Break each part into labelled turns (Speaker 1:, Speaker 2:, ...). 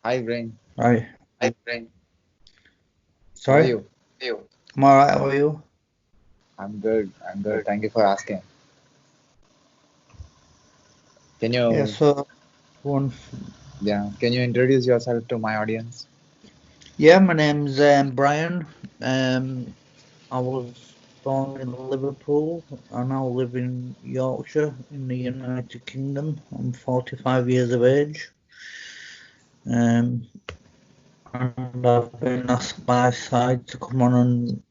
Speaker 1: Hi, Brain.
Speaker 2: Right.
Speaker 1: Hi, Brain. How are
Speaker 2: Sorry?
Speaker 1: you?
Speaker 2: You. I'm alright, how are you?
Speaker 1: I'm good. I'm good.
Speaker 2: Good.
Speaker 1: Thank you for asking. Can
Speaker 2: Yeah,
Speaker 1: you,
Speaker 2: so one.
Speaker 1: yeah, can you introduce yourself to my audience?
Speaker 2: Yeah, my name's Brian. I was born in Liverpool. I now live in Yorkshire in the United Kingdom. I'm 45 years of age. Um, and I've been asked by Side to come on and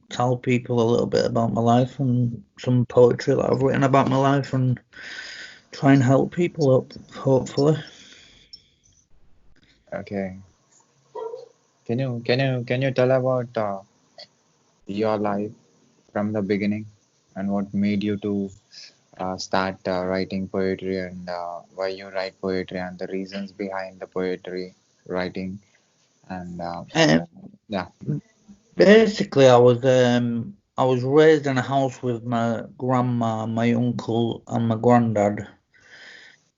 Speaker 2: tell people a little bit about my life and some poetry that I've written about my life and try and help people up, hopefully.
Speaker 1: Okay. Can you tell about your life from the beginning and what made you to start writing poetry and why you write poetry and the reasons behind the poetry writing and
Speaker 2: Um,
Speaker 1: yeah.
Speaker 2: Basically, I was raised in a house with my grandma, my uncle, and my granddad.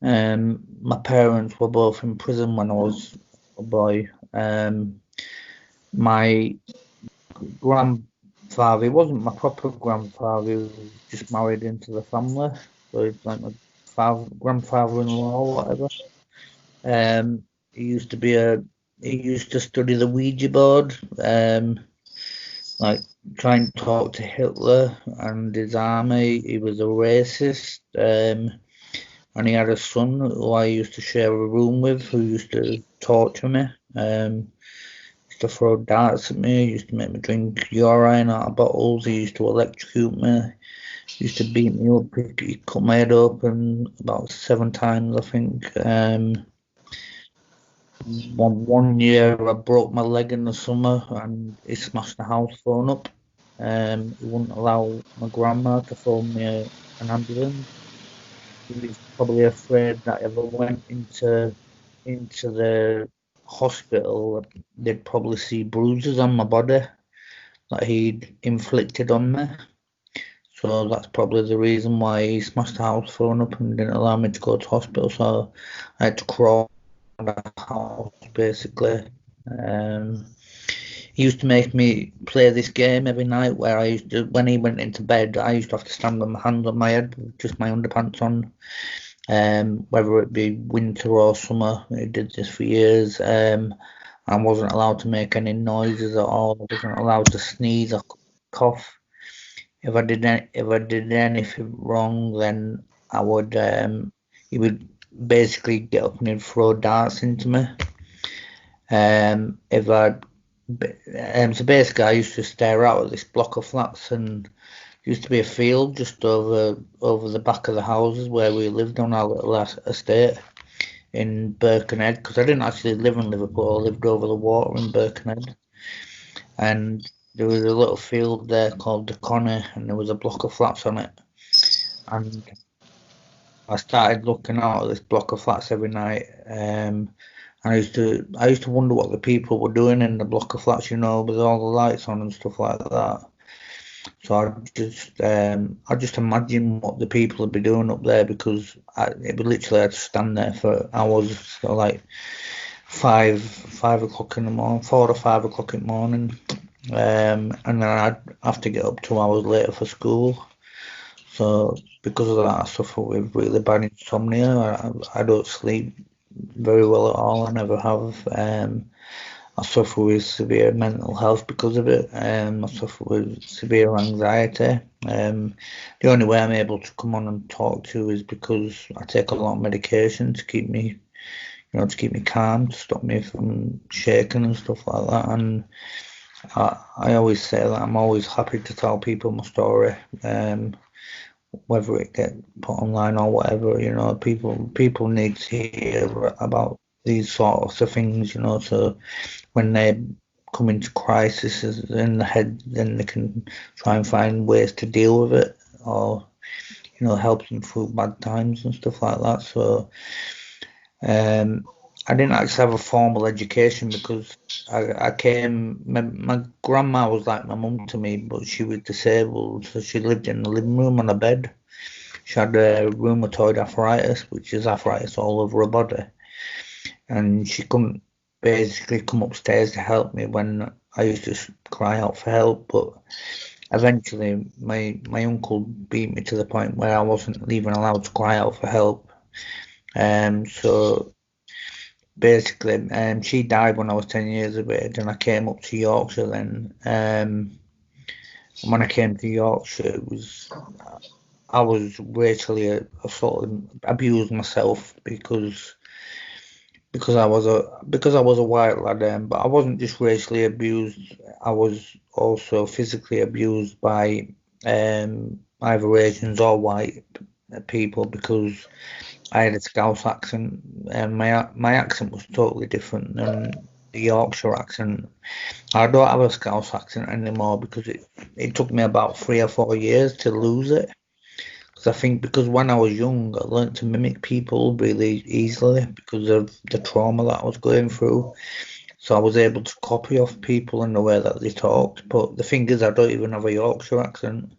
Speaker 2: My parents were both in prison when I was a boy. My grandfather, he wasn't my proper grandfather, he was just married into the family. So he's like my grandfather-in-law or whatever. He used to be he used to study the Ouija board. Like trying to talk to Hitler and his army. He was a racist, and he had a son who I used to share a room with, who used to torture me. Used to throw darts at me. Used to make me drink urine out of bottles. He used to electrocute me. Used to beat me up. He cut my head open about 7 times, I think. One year I broke my leg in the summer and he smashed the house phone up. He wouldn't allow my grandma to phone me an ambulance. He was probably afraid that if I went into the hospital, they'd probably see bruises on my body that he'd inflicted on me. So that's probably the reason why he smashed the house phone up and didn't allow me to go to hospital. So I had to crawl around the house basically. Um, He used to make me play this game every night where when he went into bed, I used to have to stand with my hands on my head with just my underpants on, whether it be winter or summer. He did this for years. I wasn't allowed to make any noises at all. I wasn't allowed to sneeze or cough. If I did anything wrong, then he would basically get up and he'd throw darts into me. If I So basically, I used to stare out at this block of flats, and used to be a field just over the back of the houses where we lived on our little estate in Birkenhead. Because I didn't actually live in Liverpool; I lived over the water in Birkenhead, and there was a little field there called the Conner, and there was a block of flats on it. And I started looking out at this block of flats every night. And I used to wonder what the people were doing in the block of flats, with all the lights on and stuff like that. So I just imagine what the people would be doing up there because it would literally I'd stand there for hours, so like 5 o'clock in the morning, 4 or 5 o'clock in the morning, and then I'd have to get up 2 hours later for school. So because of that, I suffer with really bad insomnia. I don't sleep very well at all. I never have. I suffer with severe mental health because of it. I suffer with severe anxiety. The only way I'm able to come on and talk to you is because I take a lot of medication to keep me, to keep me calm, to stop me from shaking and stuff like that. And I always say that I'm always happy to tell people my story. Whether it get put online or whatever, people need to hear about these sorts of things, so when they come into crisis in the head, then they can try and find ways to deal with it or, help them through bad times and stuff like that. So, um, I didn't actually have a formal education because my grandma was like my mum to me, but she was disabled, so she lived in the living room on a bed. She had rheumatoid arthritis, which is arthritis all over her body, and she couldn't. basically come upstairs to help me when I used to cry out for help. But eventually, my uncle beat me to the point where I wasn't even allowed to cry out for help. So basically, she died when I was 10 years of age, and I came up to Yorkshire then. When I came to Yorkshire, I was racially sort of abused myself because I was a white lad, but I wasn't just racially abused. I was also physically abused by either Asians or white people because I had a Scouse accent, and my accent was totally different than the Yorkshire accent. I don't have a Scouse accent anymore because it took me about 3 or 4 years to lose it. Because I think because when I was young, I learned to mimic people really easily because of the trauma that I was going through. So I was able to copy off people in the way that they talked. But the thing is, I don't even have a Yorkshire accent.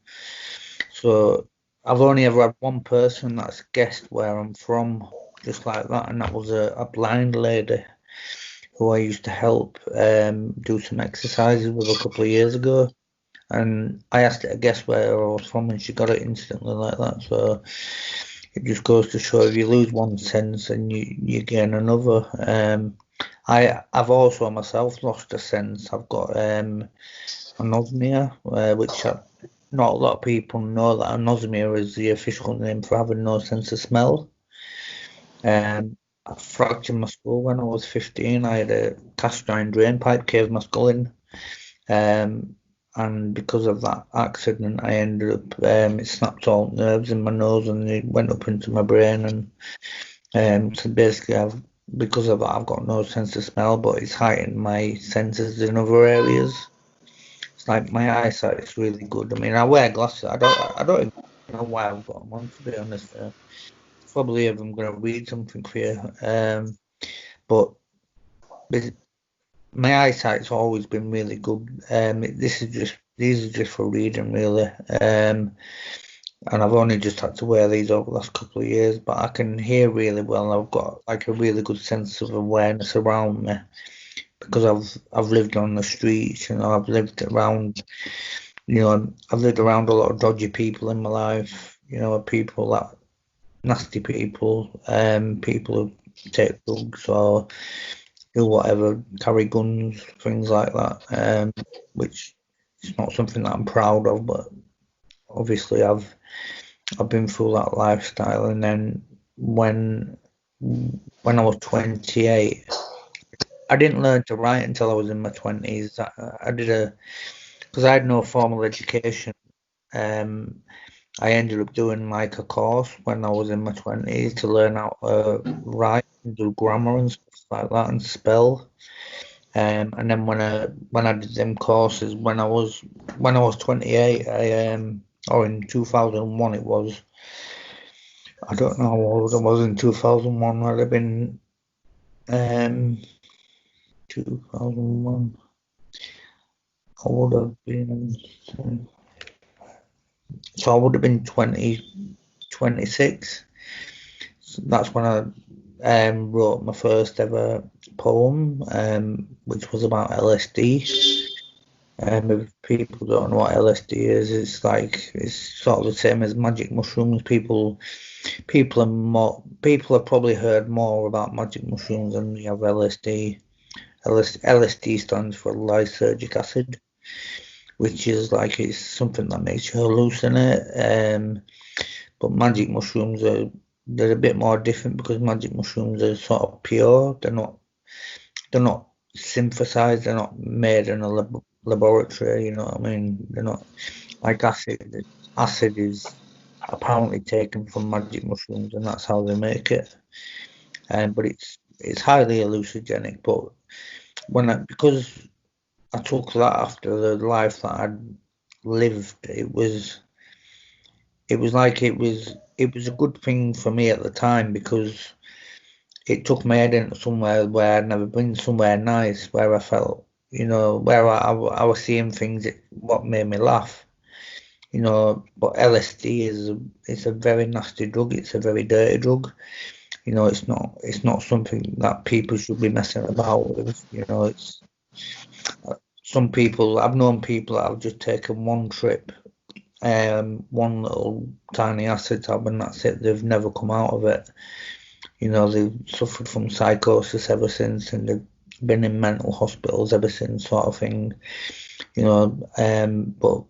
Speaker 2: So I've only ever had one person that's guessed where I'm from, just like that, and that was a blind lady who I used to help do some exercises with a couple of years ago. And I asked her to guess where I was from, and she got it instantly like that. So it just goes to show if you lose one sense and you gain another. I've also myself lost a sense. I've got anosmia, which not a lot of people know that anosmia is the official name for having no sense of smell. I fractured my skull when I was 15. I had a cast iron drain pipe caved my skull in. Um, and because of that accident, I ended up it snapped all nerves in my nose and it went up into my brain. And so basically, because of that, I've got no sense of smell, but it's heightened my senses in other areas. It's like my eyesight is really good. I mean, I wear glasses. I don't even know why I've got them on, to be honest. Probably if I'm going to read something for you. But my eyesight's always been really good. These are just for reading really. And I've only just had to wear these over the last couple of years, but I can hear really well. I've got like a really good sense of awareness around me because I've lived on the streets, I've lived around, I've lived around a lot of dodgy people in my life, people that nasty people, people who take drugs or do whatever, carry guns, things like that, which is not something that I'm proud of, but obviously I've been through that lifestyle. And then when I was 28, I didn't learn to write until I was in my 20s. I did because I had no formal education. Um, I ended up doing like a course when I was in my 20s to learn how to write and do grammar and stuff like that and spell. And then when I did them courses when I was 28, or in 2001 it was. I don't know how old I was in 2001. I'd have been 2001. I would have been so I would have been 26. So that's when I wrote my first ever poem, which was about LSD. If people don't know what LSD is, it's sort of the same as magic mushrooms. People have probably heard more about magic mushrooms than we have LSD. LSD stands for lysergic acid, which is like it's something that makes you hallucinate. But magic mushrooms they're a bit more different because magic mushrooms are sort of pure. They're not synthesized. They're not made in a laboratory. You know what I mean? They're not like acid. Acid is apparently taken from magic mushrooms, and that's how they make it. But it's highly hallucinogenic. But because I took that after the life that I'd lived, it was a good thing for me at the time because it took my head into somewhere where I'd never been, somewhere nice, where I felt, where I was seeing things what made me laugh. But LSD it's a very nasty drug. It's a very dirty drug. it's not something that people should be messing about with. It's some people. I've known people that have just taken one trip, one little tiny acid tab, and that's it. They've never come out of it. They've suffered from psychosis ever since, and they've been in mental hospitals ever since, sort of thing. But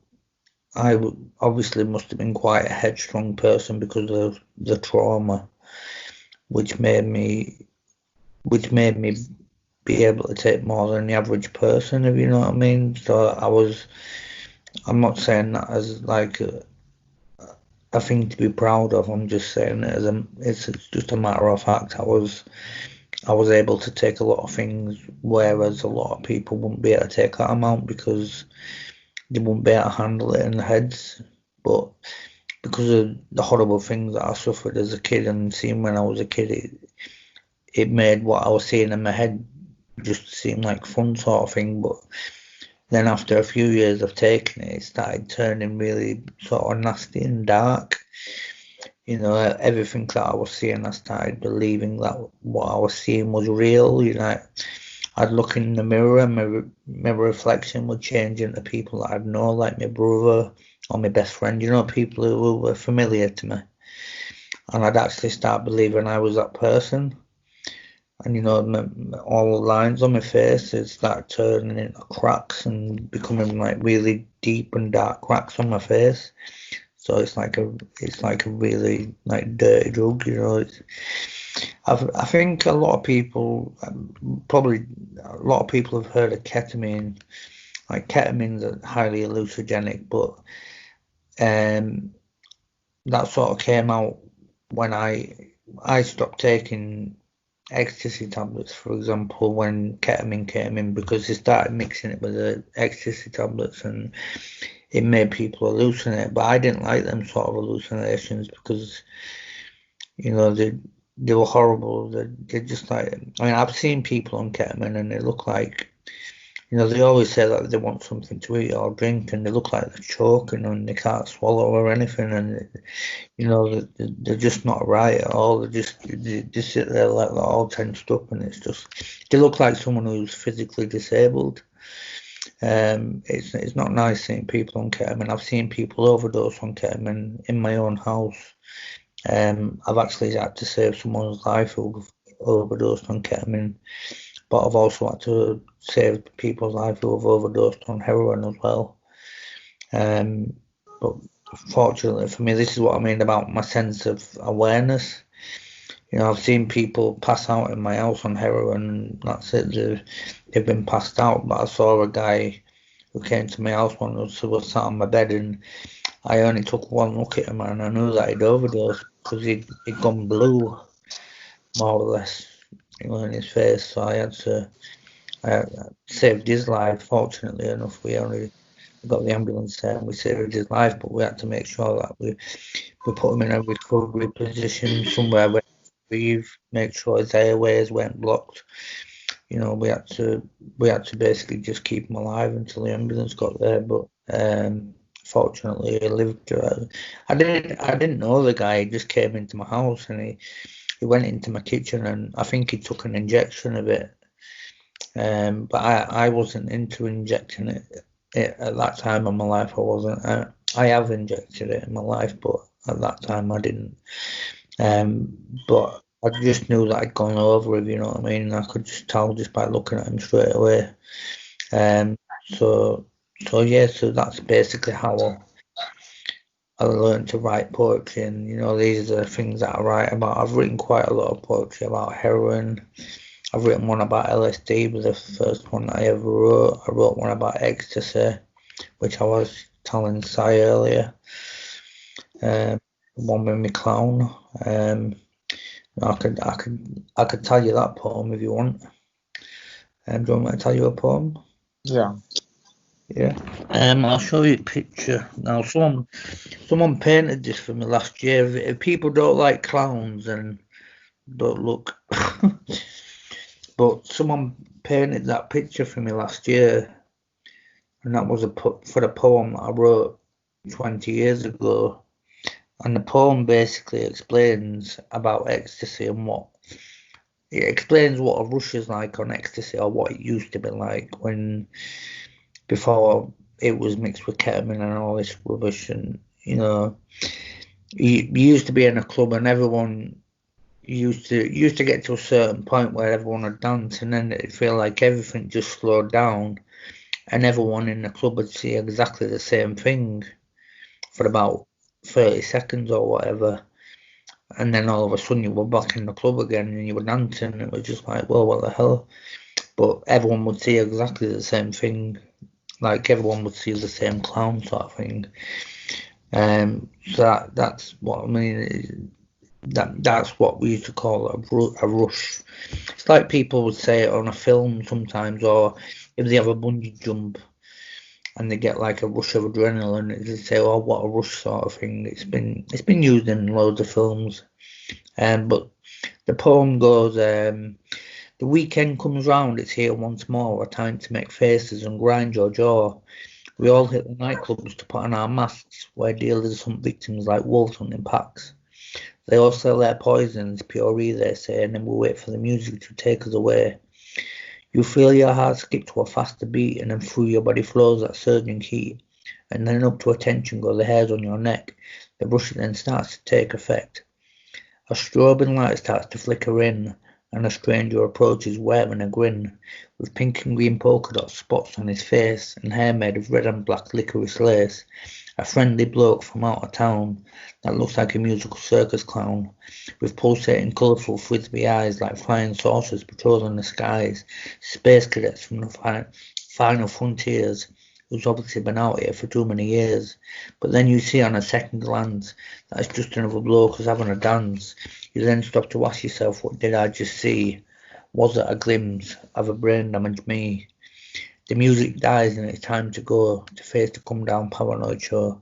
Speaker 2: I obviously must have been quite a headstrong person because of the trauma, which made me be able to take more than the average person, if you know what I mean. So I'm not saying that as like a thing to be proud of. I'm just saying it as it's just a matter of fact. I was able to take a lot of things, whereas a lot of people wouldn't be able to take that amount because they wouldn't be able to handle it in their heads. But because of the horrible things that I suffered as a kid and seeing when I was a kid, it made what I was seeing in my head just seem like fun sort of thing. But then after a few years of taking it, it started turning really sort of nasty and dark. Everything that I was seeing, I started believing that what I was seeing was real. I'd look in the mirror and my reflection would change into people that I'd know, like my brother or my best friend, people who were familiar to me. And I'd actually start believing I was that person. And all the lines on my face would start turning into cracks and becoming like really deep and dark cracks on my face. So it's like a really like dirty drug. I think a lot of people, probably a lot of people have heard of ketamine. Like ketamine's highly hallucinogenic, but that sort of came out when I stopped taking ecstasy tablets, for example, when ketamine came in, because they started mixing it with the ecstasy tablets and it made people hallucinate. But I didn't like them sort of hallucinations because they were horrible. They just like, I mean, I've seen people on ketamine and they look like, they always say that they want something to eat or drink and they look like they're choking and they can't swallow or anything, and they're just not right at all. They sit there like they're all tensed up, and it's just they look like someone who's physically disabled. It's not nice seeing people on ketamine. I've seen people overdose on ketamine in my own house. I've actually had to save someone's life who overdosed on ketamine, but I've also had to save people's life who have overdosed on heroin as well. But fortunately for me, this is what I mean about my sense of awareness. I've seen people pass out in my house on heroin, and that's it. They've been passed out. But I saw a guy who came to my house once who was sat on my bed, and I only took one look at him, and I knew that he'd overdosed because he'd gone blue, more or less, in his face. So I saved his life. Fortunately enough, we got the ambulance there and we saved his life, but we had to make sure that we put him in a recovery position somewhere where he breathe, make sure his airways weren't blocked. We had to basically just keep him alive until the ambulance got there. But fortunately, he lived. I didn't know the guy. He just came into my house and he went into my kitchen, and I think he took an injection of it. But I wasn't into injecting it at that time in my life. I wasn't. I have injected it in my life, but at that time I didn't. But I just knew that I'd gone over, if you know what I mean. I could just tell just by looking at him straight away. So yeah, so that's basically how I learned to write poetry, and these are the things that I write about. I've written quite a lot of poetry about heroin. I've written one about LSD, was the first one I ever wrote. I wrote one about ecstasy, which I was telling Si earlier. One with my clown. I could tell you that poem if you want. Do you want me to tell you a poem?
Speaker 1: Yeah.
Speaker 2: Yeah. I'll show you a picture now. Someone painted this for me last year. If people don't like clowns and don't look, but someone painted that picture for me last year, and that was for a poem that I wrote 20 years ago. And the poem basically explains about ecstasy and what it explains what a rush is like on ecstasy, or what it used to be like when before it was mixed with ketamine and all this rubbish. And you used to be in a club and everyone used to get to a certain point where everyone would dance, and then it'd feel like everything just slowed down, and everyone in the club would see exactly the same thing for about 30 seconds or whatever. And then all of a sudden you were back in the club again and you were dancing, and it was just like, well, what the hell? But everyone would see exactly the same thing, like everyone would see the same clown sort of thing. So that's what I mean. That's what we used to call a rush. It's like people would say it on a film sometimes, or if they have a bungee jump and they get like a rush of adrenaline, they say, "Oh, what a rush!" sort of thing. It's been used in loads of films. But the poem goes, "The weekend comes round, it's here once more, a time to make faces and grind your jaw. We all hit the nightclubs to put on our masks, where dealers hunt victims like wolves hunting packs. They all sell their poisons, pure they say, and then we wait for the music to take us away. You feel your heart skip to a faster beat, and then through your body flows that surging heat, and then up to attention go the hairs on your neck. The rush then starts to take effect. A strobing light starts to flicker in, and a stranger approaches wearing a grin, with pink and green polka dot spots on his face, and hair made of red and black licorice lace. A friendly bloke from out of town that looks like a musical circus clown, with pulsating colourful frisbee eyes like flying saucers patrolling the skies. Space cadets from the final frontiers, who's obviously been out here for too many years. But then you see on a second glance that it's just another bloke who's having a dance. You then stop to ask yourself, what did I just see? Was it a glimpse of a brain-damaged me? The music dies and it's time to go, to face the come-down paranoid show.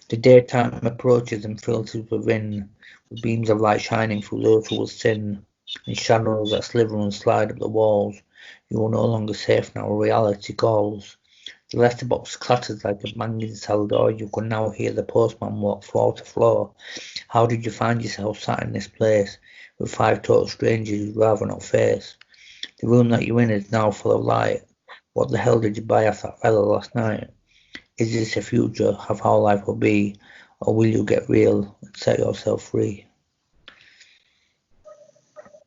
Speaker 2: The daytime approaches and filters within, with beams of light shining through those who will sin, and shadows that slither and slide up the walls. You are no longer safe now, reality calls. The letterbox clatters like a banging cell door. You can now hear the postman walk floor to floor. How did you find yourself sat in this place with five total strangers you'd rather not face? The room that you're in is now full of light. What the hell did you buy off that fella last night? Is this the future of how life will be, or will you get real and set yourself free?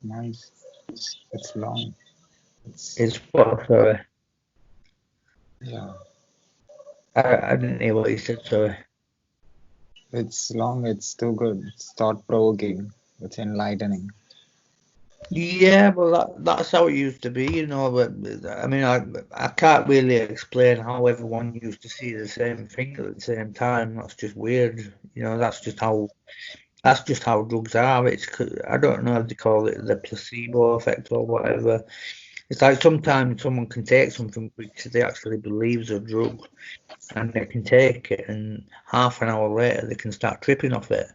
Speaker 1: Nice. It's long. It's
Speaker 2: It's what, sorry.
Speaker 1: yeah.
Speaker 2: I didn't hear what you said, sorry.
Speaker 1: It's long. It's too good. It's thought-provoking. It's enlightening.
Speaker 2: Yeah, well, that's how it used to be, But I mean, I can't really explain how everyone used to see the same thing at the same time. That's just weird, that's just how drugs are. I don't know if they call it the placebo effect or whatever. It's like sometimes someone can take something because they actually believe it's a drug, and they can take it, and half an hour later they can start tripping off it.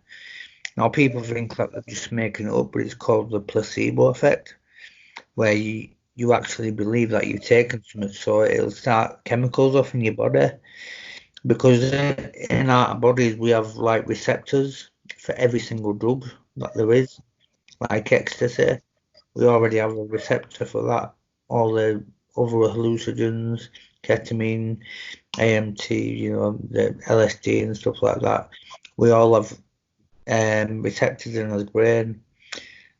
Speaker 2: Now people think that they're just making it up, but it's called the placebo effect, where you actually believe that you've taken something, so it'll start chemicals off in your body. Because in our bodies we have like receptors for every single drug that there is, like ecstasy. We already have a receptor for that. All the other hallucinogens, ketamine, AMT, the LSD and stuff like that. We all have receptors in our brain.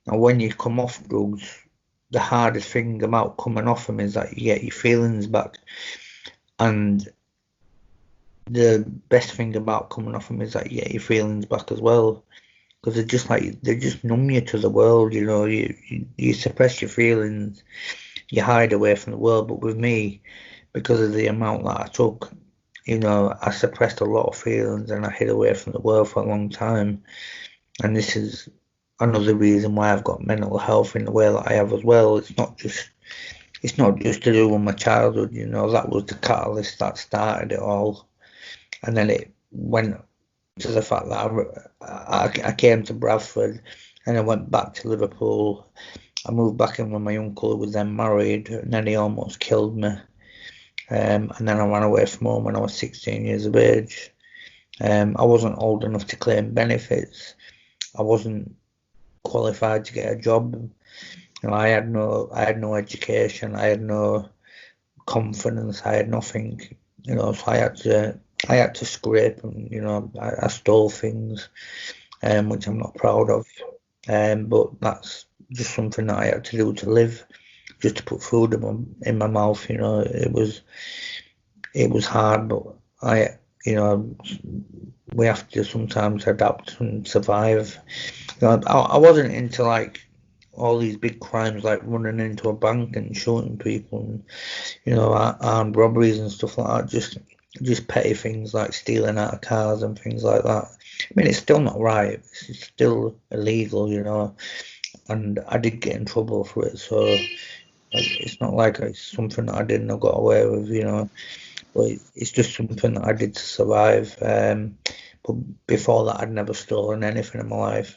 Speaker 2: And when you come off drugs, the hardest thing about coming off them is that you get your feelings back. And the best thing about coming off them is that you get your feelings back as well. Because they just numb you to the world, you suppress your feelings, you hide away from the world. But with me, because of the amount that I took, I suppressed a lot of feelings and I hid away from the world for a long time. And this is another reason why I've got mental health in the way that I have as well. It's not just to do with my childhood, that was the catalyst that started it all. And then it went to the fact that I came to Bradford and I went back to Liverpool. I moved back in with my uncle who was then married, and then he almost killed me. And then I ran away from home when I was 16 years of age. I wasn't old enough to claim benefits. I wasn't qualified to get a job. I had no education. I had no confidence. I had nothing. So I had to scrape, and I stole things, which I'm not proud of. But that's just something that I had to do to live, just to put food in my mouth. It was hard, but I, you know, we have to sometimes adapt and survive. I wasn't into like all these big crimes like running into a bank and shooting people and armed robberies and stuff like that. Just petty things like stealing out of cars and things like that. I mean, it's still not right. It's still illegal, and I did get in trouble for it. So it's not like it's something that I didn't have got away with. But it's just something that I did to survive. But before that, I'd never stolen anything in my life.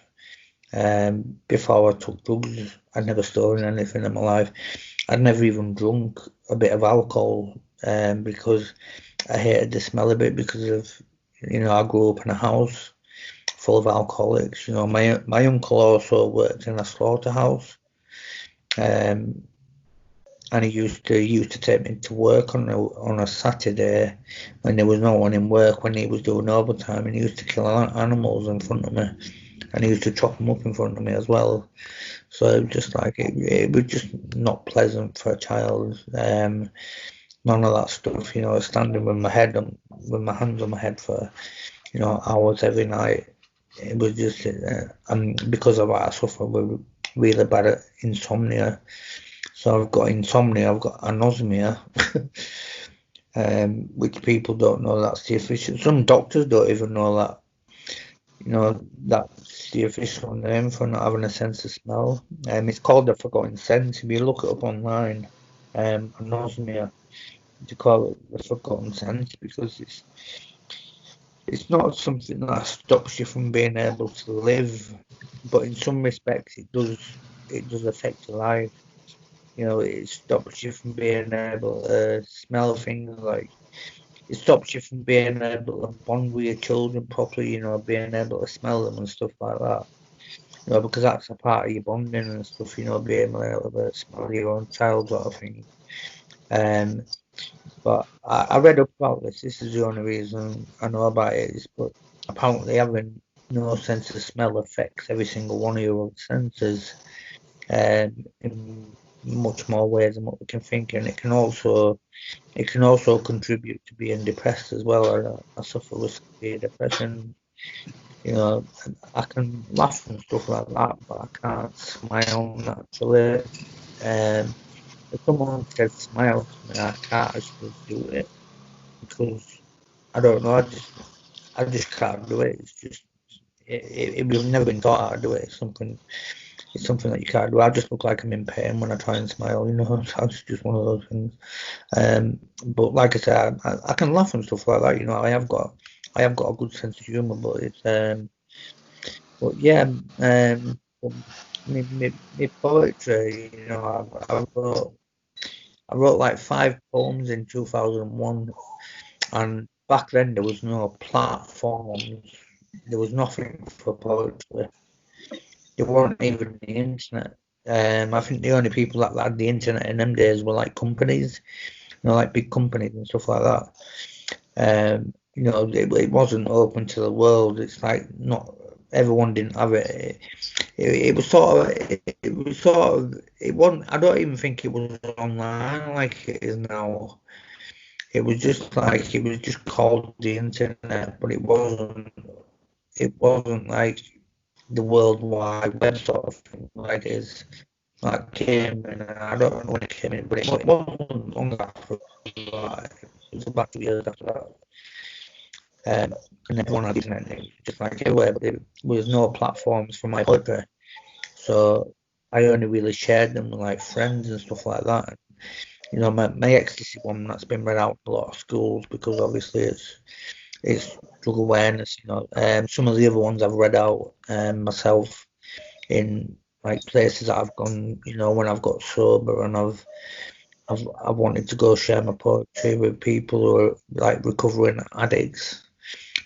Speaker 2: Before I took drugs, I'd never stolen anything in my life. I'd never even drunk a bit of alcohol because I hated the smell of it because of, I grew up in a house full of alcoholics. My uncle also worked in a slaughterhouse, um, and he used to take me to work on a Saturday when there was no one in work when he was doing overtime, and he used to kill animals in front of me, and he used to chop them up in front of me as well. So it was just like it was just not pleasant for a child. None of that stuff, standing with my hands on my head for hours every night. It was just, and because of that, I suffer with really bad insomnia. So I've got insomnia, I've got anosmia, which people don't know that's the official. Some doctors don't even know that. That's the official name for not having a sense of smell. It's called the forgotten sense. If you look it up online, anosmia, they call it the forgotten sense because it's not something that stops you from being able to live, but in some respects it does affect your life. It stops you from being able to smell things like it stops you from being able to bond with your children properly, being able to smell them and stuff like that. Because that's a part of your bonding and stuff, being able to smell your own child sort of thing. Um, but I read up about this. This is the only reason I know about it is, but apparently having no sense of smell affects every single one of your other senses, in much more ways than what we can think, and it can also contribute to being depressed as well. I suffer with severe depression. I can laugh and stuff like that, but I can't smile naturally. Um, if someone says smile to me, I can't actually do it because I don't know. I just can't do it. It's just we've never been taught how to do it. It's something that you can't do. I just look like I'm in pain when I try and smile. It's just one of those things. But like I said, I can laugh and stuff like that. I have got a good sense of humour, but yeah, but me poetry. I wrote like 5 poems in 2001, and back then there was no platforms. There was nothing for poetry. There weren't even the internet. I think the only people that had the internet in them days were like companies, like big companies and stuff like that. It wasn't open to the world. It's like not everyone didn't have it. It was it wasn't. I don't even think it was online like it is now. It was just called the internet, but it wasn't. It wasn't like the World Wide Web sort of thing like it is. Like came in, I don't know when it came in, but it wasn't long after that. It was about 2 years after that. And everyone had internet, just like everywhere, but there was no platforms for my poetry. So I only really shared them with like friends and stuff like that. My ecstasy one that's been read out in a lot of schools because obviously it's drug awareness. Some of the other ones I've read out myself in like places that I've gone. When I've got sober and I've wanted to go share my poetry with people who are like recovering addicts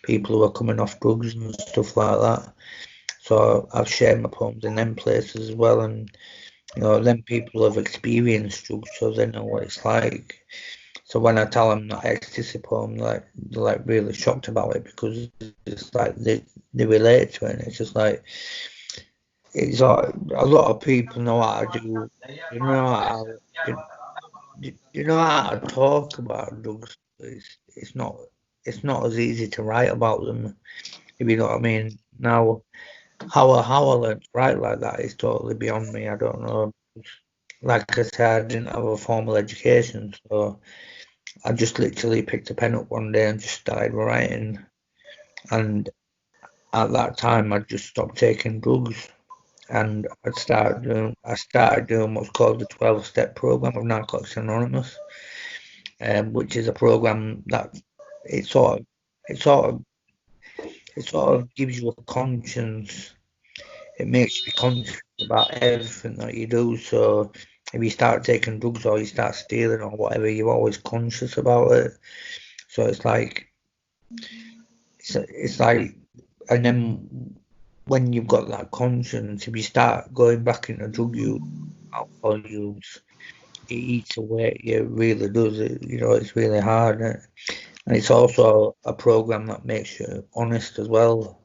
Speaker 2: people who are coming off drugs and stuff like that. So I've shared my poems in them places as well, and them people have experienced drugs, so they know what it's like. So when I tell them that ecstasy poem, they're like really shocked about it because it's like they relate to it. And it's just like it's like a lot of people know how to do, you know how you, you know how to talk about drugs. It's not as easy to write about them, if you know what I mean. Now, how I learned to write like that is totally beyond me. I don't know. Like I said, I didn't have a formal education, so I just literally picked a pen up one day and just started writing. And at that time, I just stopped taking drugs, and I started doing what's called the 12-step program of Narcotics Anonymous, which is a program that it sort of it sort of it sort of gives you a conscience. It makes you be conscious about everything that you do. So if you start taking drugs or you start stealing or whatever, you're always conscious about it. So it's like, and then when you've got that conscience, if you start going back into drug use, alcohol use, it eats away at you. It really does. It's really hard. And it's also a program that makes you honest as well.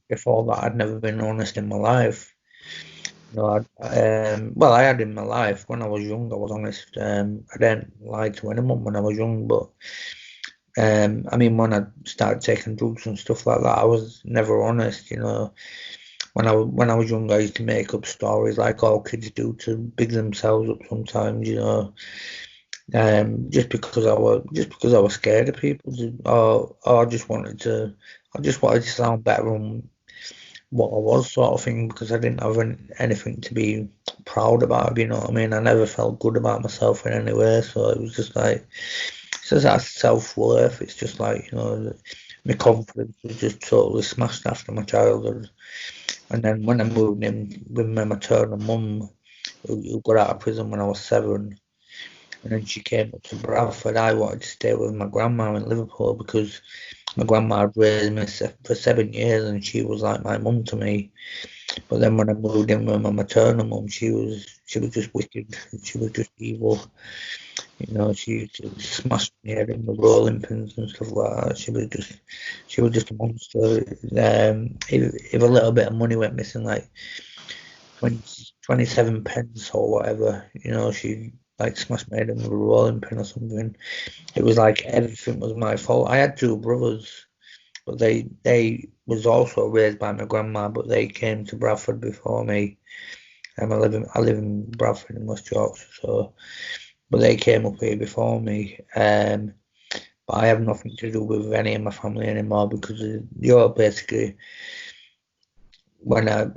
Speaker 2: Before that, I'd never been honest in my life. Well, I had in my life when I was young. I was honest. I didn't lie to anyone when I was young, but I mean, when I started taking drugs and stuff like that, I was never honest. When I was young, I used to make up stories like all kids do to big themselves up sometimes. Just because I was scared of people, or I just wanted to sound better on what I was, sort of thing, because I didn't have anything to be proud about. You know what I mean? I never felt good about myself in any way, so it was just like it's just that self-worth. It's just like my confidence was just totally smashed after my childhood. And then when I moved in with my maternal mum, who got out of prison when I was 7, and then she came up to Bradford, I wanted to stay with my grandma in Liverpool because my grandma had raised me for 7 years, and she was like my mum to me. But then when I moved in with my maternal mum, she was just wicked. She was just evil. She smashed me head in the rolling pins and stuff like that. She was just a monster. If a little bit of money went missing, like 20, 27 pence or whatever, she like smashed my head in with a rolling pin or something. It was like everything was my fault. I had two brothers, but they was also raised by my grandma, but they came to Bradford before me. I live in Bradford in West Yorkshire, but they came up here before me. But I have nothing to do with any of my family anymore because basically when I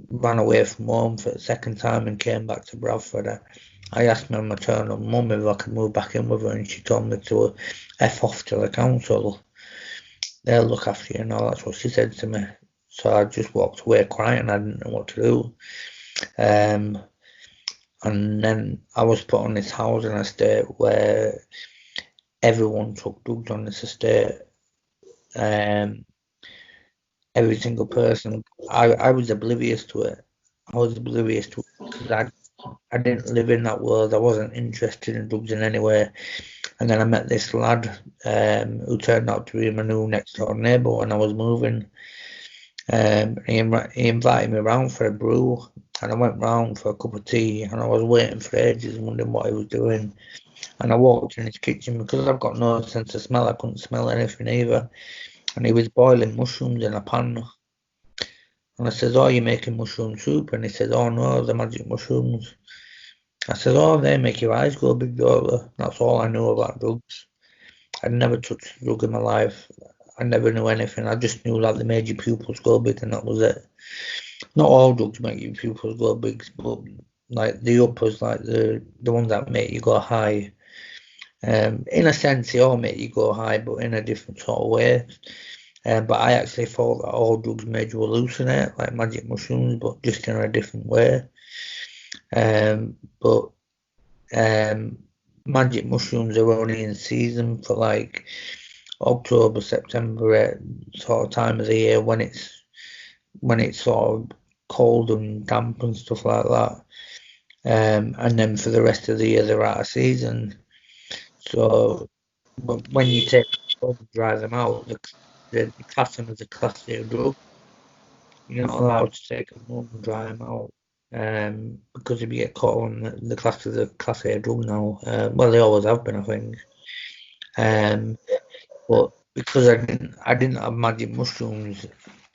Speaker 2: ran away from home for the second time and came back to Bradford, I asked my maternal mum if I could move back in with her, and she told me to F off to the council. They'll look after you, and all that's what she said to me. So I just walked away crying. I didn't know what to do. Um, and then I was put on this housing estate where everyone took drugs on this estate. Um, every single person. I was oblivious to it. I was oblivious to it because I didn't live in that world. I wasn't interested in drugs in any way. And then I met this lad who turned out to be my new next door neighbour when I was moving. He invited me around for a brew, and I went round for a cup of tea, and I was waiting for ages, wondering what he was doing. And I walked in his kitchen because I've got no sense of smell. I couldn't smell anything either. And he was boiling mushrooms in a pan. And I says, "Oh, you're making mushroom soup?" And he says, "Oh no, the magic mushrooms." I says, "Oh, they make your eyes go big, don't they?" That's all I knew about drugs. I'd never touched a drug in my life. I never knew anything. I just knew that they made your pupils go big, and that was it. Not all drugs make your pupils go big, but like the uppers, like the ones that make you go high. In a sense, they all make you go high, but in a different sort of way. But I actually thought that all drugs made you hallucinate, like magic mushrooms, but just in a different way. But magic mushrooms are only in season for like October, September, sort of time of the year when it's sort of cold and damp and stuff like that. And then for the rest of the year they're out of season. So when you take them home and dry them out, they class them as a Class A drug. You're not allowed to take them home and dry them out. Because if you get caught on the class as a Class A drug now, well, they always have been, I think. But because I didn't have magic mushrooms,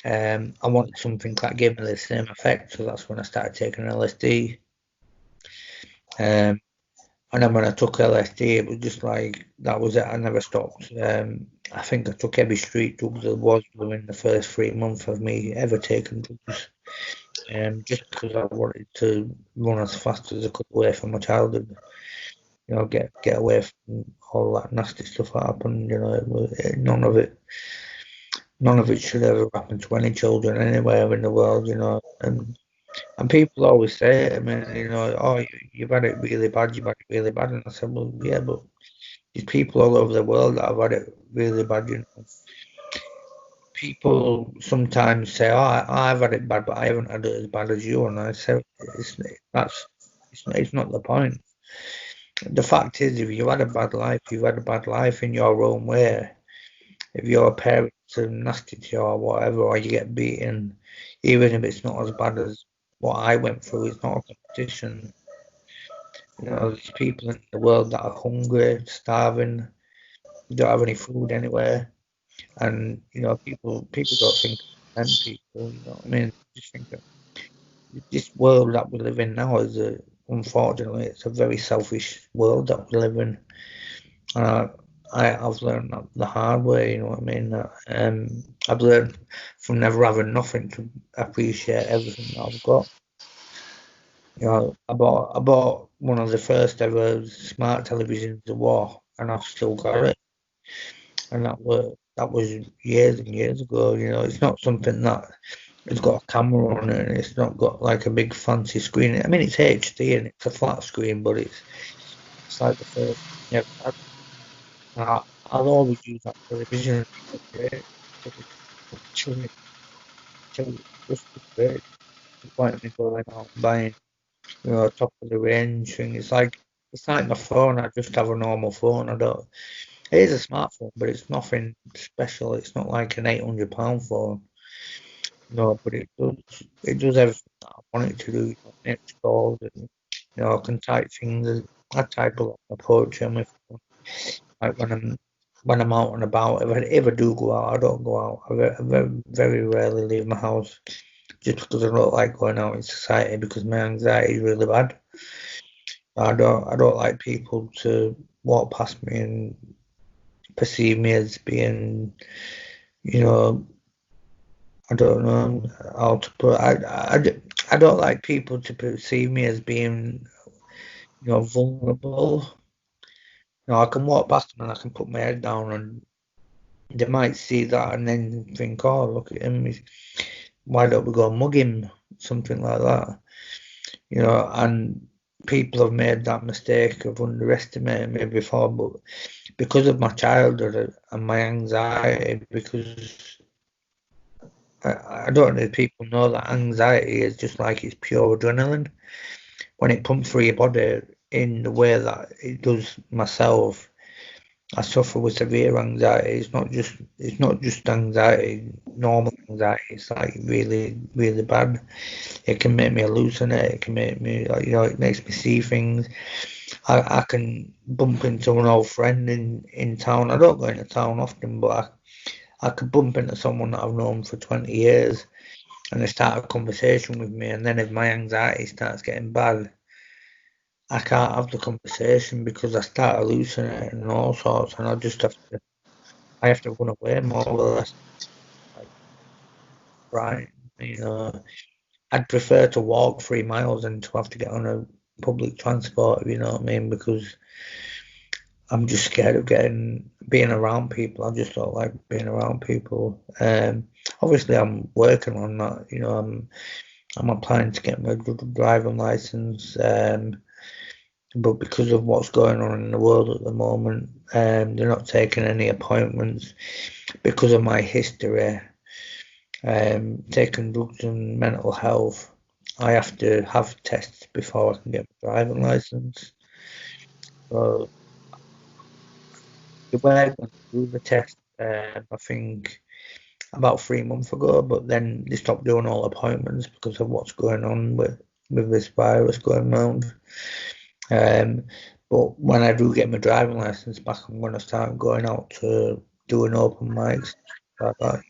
Speaker 2: I wanted something that gave me the same effect. So that's when I started taking LSD. Um, and then when I took LSD, it was just like that was it. I never stopped. I think I took every street drug there was within the first 3 months of me ever taking drugs. Just because I wanted to run as fast as I could away from my childhood. Get away from all that nasty stuff that happened. None of it should ever happen to any children anywhere in the world. And people always say to me, oh, you've had it really bad, you've had it really bad. And I said, well, yeah, but there's people all over the world that have had it really bad. People sometimes say, oh, I've had it bad, but I haven't had it as bad as you. And I say, it's not the point. The fact is, if you had a bad life, you've had a bad life in your own way. If your parents are nasty to you or whatever, or you get beaten, even if it's not as bad as what I went through, it's not a competition. There's people in the world that are hungry, starving, don't have any food anywhere, and people don't think of them people. You know what I mean? Just think that this world that we live in now unfortunately, it's a very selfish world that we live in. And I've learned that the hard way, you know what I mean? I've learned from never having nothing to appreciate everything that I've got. I bought one of the first ever smart televisions there war, and I've still got it. And that was years and years ago. It's not something that it's got a camera on it, and it's not got like a big fancy screen. I mean, it's HD and it's a flat screen, but it's like the first thing ever had. I'll always use that television. It's great. Chilling, chilling, just great. The point of me going out and buying, top of the range thing. It's like my phone. I just have a normal phone. I don't. It is a smartphone, but it's nothing special. It's not like an £800 phone. No, but it does everything that I want it to do. It's calls and I can type things. I type a lot of poetry on my phone. Like when I'm out and about. If I do go out, I don't go out. I very, very rarely leave my house just because I don't like going out in society because my anxiety is really bad. I don't like people to walk past me and perceive me as being, you know, I don't know how to put. I don't like people to perceive me as being, vulnerable. I can walk past them and I can put my head down and they might see that and then think, oh, look at him. Why don't we go mug him? Something like that. And people have made that mistake of underestimating me before, but because of my childhood and my anxiety, because I don't know if people know that anxiety is just like it's pure adrenaline. When it pumps through your body in the way that it does myself, I suffer with severe anxiety. It's not just anxiety, normal anxiety. It's like really, really bad. It can make me hallucinate. It can make me, it makes me see things. I can bump into an old friend in town. I don't go into town often, but I could bump into someone that I've known for 20 years and they start a conversation with me. And then if my anxiety starts getting bad, I can't have the conversation because I start hallucinating and all sorts. And I have to run away more or less. Like, right. I'd prefer to walk 3 miles than to have to get on a public transport, if you know what I mean, because I'm just scared of being around people. I just don't like being around people. Obviously, I'm working on that. I'm applying to get my driving license. but because of what's going on in the world at the moment, they're not taking any appointments because of my history. Taking drugs and mental health, I have to have tests before I can get my driving license. So they were going to do the test, I think, about 3 months ago, but then they stopped doing all appointments because of what's going on with this virus going around. Um, but when I do get my driving license back, I'm going to start going out to doing open mics like that.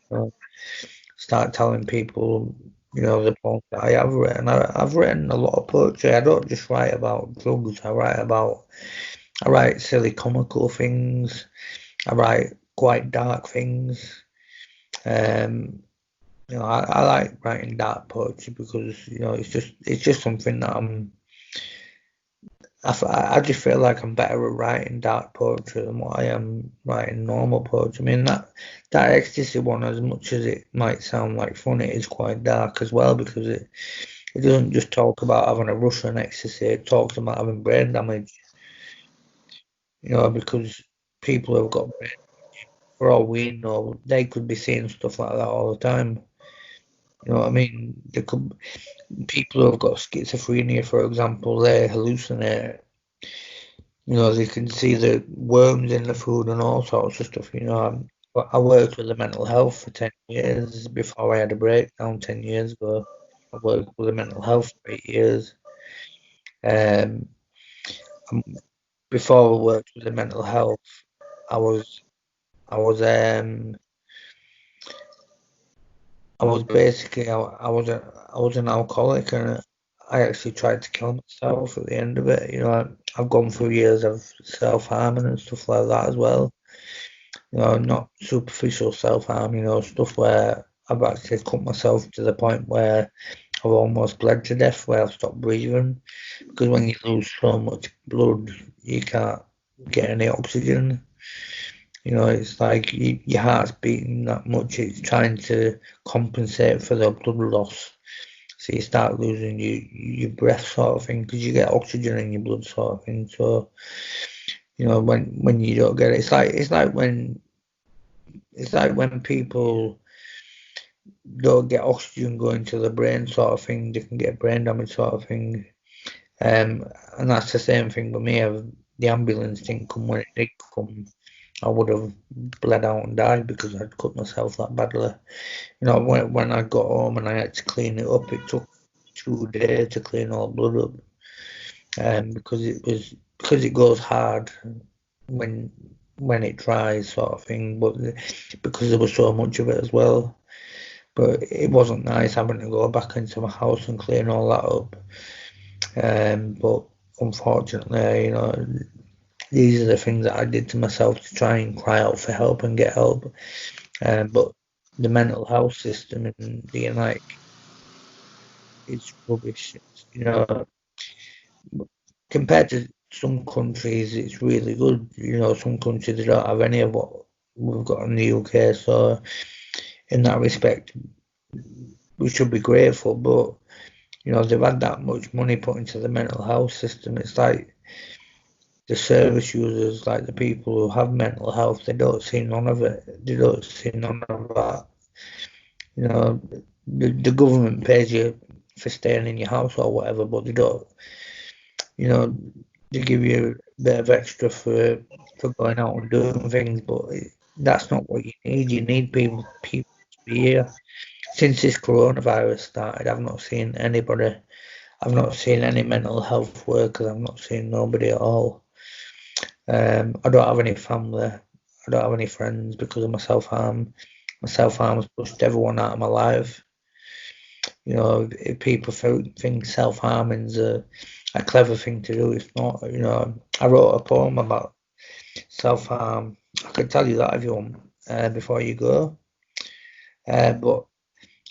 Speaker 2: Start telling people, the poems that I have written. I've written a lot of poetry. I don't just write about drugs. I write silly comical things. I write quite dark things. Um, I like writing dark poetry because it's just something that I just feel like I'm better at writing dark poetry than what I am writing normal poetry. I mean that ecstasy one, as much as it might sound like fun, it is quite dark as well because it doesn't just talk about having a rush on ecstasy. It talks about having brain damage. Because people who've got brain, for all we know, they could be seeing stuff like that all the time. You know what I mean? People who've got schizophrenia, for example, they hallucinate. They can see the worms in the food and all sorts of stuff. But I worked with the mental health for 10 years before I had a breakdown 10 years ago. I worked with the mental health for 8 years. Um, um, Before I worked with the mental health, I was, I was, I was basically, I was an alcoholic, and I actually tried to kill myself at the end of it. I've gone through years of self-harming and stuff like that as well. Not superficial self-harm, stuff where I've actually cut myself to the point where I've almost bled to death, where I've stopped breathing. Because when you lose so much blood, you can't get any oxygen. It's like your heart's beating that much, it's trying to compensate for the blood loss. So you start losing your breath sort of thing, because you get oxygen in your blood sort of thing. So, when you don't get it, it's like when people don't get oxygen going to the brain sort of thing, they can get brain damage sort of thing. And that's the same thing with me. If the ambulance didn't come when it did come, I would have bled out and died because I'd cut myself that badly. When I got home and I had to clean it up, it took 2 days to clean all the blood up. Because it goes hard when when it dries sort of thing, but because there was so much of it as well. But it wasn't nice having to go back into my house and clean all that up. But unfortunately, these are the things that I did to myself to try and cry out for help and get help. But the mental health system in the United is rubbish. Compared to some countries, it's really good. Some countries they don't have any of what we've got in the UK. So in that respect, we should be grateful. But they've had that much money put into the mental health system. It's like the service users, like the people who have mental health, they don't see none of it. They don't see none of that. You know, the government pays you for staying in your house or whatever, but they don't. You know, they give you a bit of extra for going out and doing things, but that's not what you need. You need people to be here. Since this coronavirus started, I've not seen anybody. I've not seen any mental health workers. I've not seen nobody at all. I don't have any family. I don't have any friends because of my self-harm. My self-harm has pushed everyone out of my life. If people think self-harming's a clever thing to do, it's not. I wrote a poem about self-harm. I could tell you that if you want before you go. But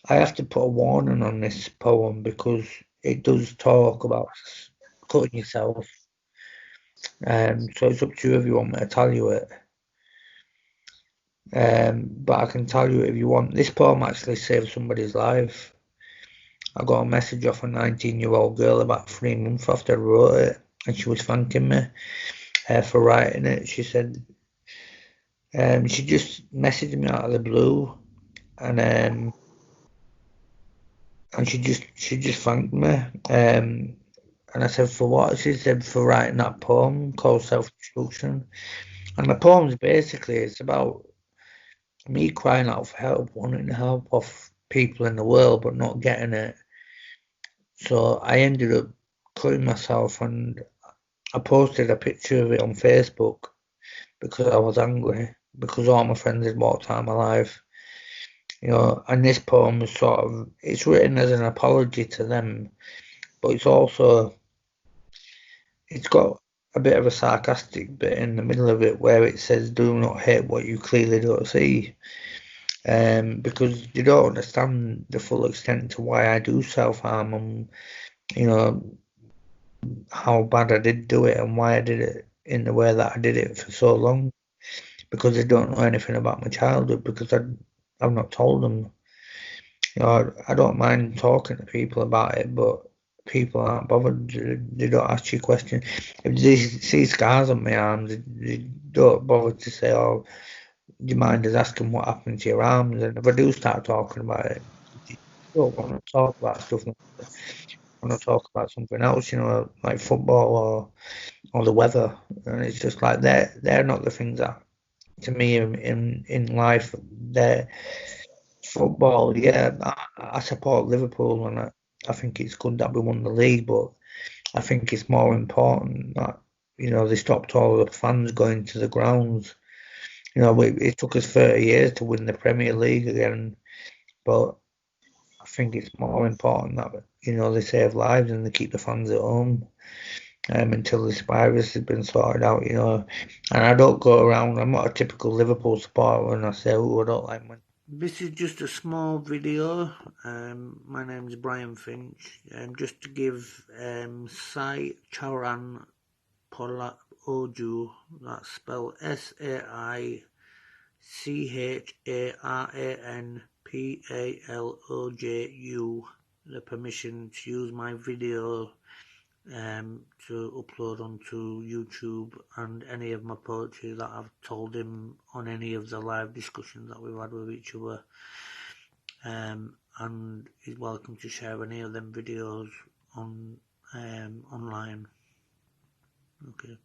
Speaker 2: I have to put a warning on this poem because it does talk about cutting yourself. So it's up to you if you want me to tell you it. But I can tell you if you want. This poem actually saved somebody's life. I got a message off a 19-year-old girl about 3 months after I wrote it. and she was thanking me for writing it. She said she just messaged me out of the blue, and she just thanked me. And I said, for what? She said, for writing that poem called Self-Destruction. And the poem's basically, it's about me crying out for help, wanting to help off people in the world, but not getting it. So I ended up cutting myself, and I posted a picture of it on Facebook because I was angry, because all my friends had walked out of my life. And this poem is it's written as an apology to them, but it's got a bit of a sarcastic bit in the middle of it where it says, "Do not hate what you clearly don't see," because you don't understand the full extent to why I do self-harm, and you know how bad I did do it and why I did it in the way that I did it for so long, because they don't know anything about my childhood, because I've not told them. I don't mind talking to people about it, but people aren't bothered. They don't ask you questions. If they see scars on my arms, they don't bother to say, "Oh, do you mind us asking what happened to your arms?" And if I do start talking about it, they don't want to talk about stuff. They want to talk about something else, like football or the weather. And it's just like they're not the things that to me in life. They're football. Yeah, I support Liverpool, and I think it's good that we won the league, but I think it's more important that they stopped all the fans going to the grounds. It took us 30 years to win the Premier League again, but I think it's more important that they save lives and they keep the fans at home until this virus has been sorted out. And I don't go around. I'm not a typical Liverpool supporter, and I say, "Oh, I don't like Man." This is just a small video. My name's Brian Finch. Just to give Sai Charan Pola Oju, that's spelled SAICHARANPALOJU, the permission to use my video to upload onto YouTube and any of my poetry that I've told him on any of the live discussions that we've had with each other. And he's welcome to share any of them videos online. Okay.